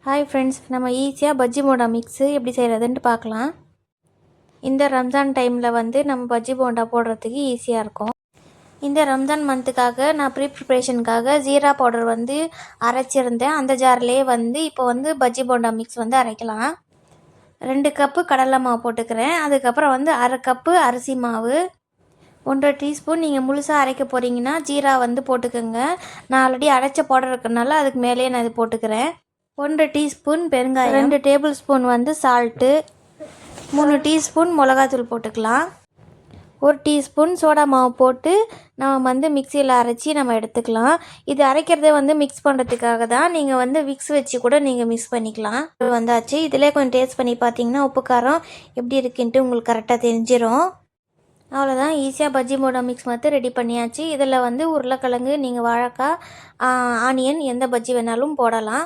Hi friends, நம்ம ஈஸியாக bajji bonda mix எப்படி செய்கிறதுன்ட்டு பார்க்கலாம். இந்த ரம்ஜான் டைமில் நம்ம பஜ்ஜி போண்டா போடுறதுக்கு ஈஸியாக இருக்கும். இந்த ரம்ஜான் மந்த்துக்காக நான் ப்ரிப்ரேஷனுக்காக ஜீரா பவுடர் அரைச்சிருந்தேன். அந்த ஜார்லேயே இப்போ பஜ்ஜி போண்டா மிக்ஸ் அரைக்கலாம். 2 கப்பு கடலை மாவு போட்டுக்கிறேன். அதுக்கப்புறம் 1/2 கப்பு அரிசி மாவு, 1 டீஸ்பூன். நீங்கள் முழுசாக அரைக்க போகிறீங்கன்னா ஜீரா போட்டுக்கோங்க. நான் ஆல்ரெடி அரைச்ச பவுடர் இருக்கிறனால அதுக்கு மேலேயே நான் இது போட்டுக்கிறேன். 1 டீஸ்பூன் பெருங்காயம், 2 டேபிள் ஸ்பூன் சால்ட்டு, 3 டீஸ்பூன் மிளகாத்தூள் போட்டுக்கலாம். 1 டீஸ்பூன் சோடா மாவு போட்டு நம்ம மிக்சியில் அரைச்சி நம்ம எடுத்துக்கலாம். இது அரைக்கிறதே மிக்ஸ் பண்ணுறதுக்காக தான். நீங்கள் விக்ஸ் வச்சு கூட நீங்கள் மிக்ஸ் பண்ணிக்கலாம். வந்தாச்சு. இதிலே கொஞ்சம் டேஸ்ட் பண்ணி பார்த்தீங்கன்னா உப்பு காரம் எப்படி இருக்குன்ட்டு உங்களுக்கு கரெக்டாக தெரிஞ்சிடும். அவ்வளோதான், ஈஸியாக பஜ்ஜி போண்டா மிக்ஸ் ரெடி பண்ணியாச்சு. இதில் உருளைக்கிழங்கு, நீங்கள் வாழைக்காய், ஆனியன் எந்த பஜ்ஜி வேணாலும் போடலாம்.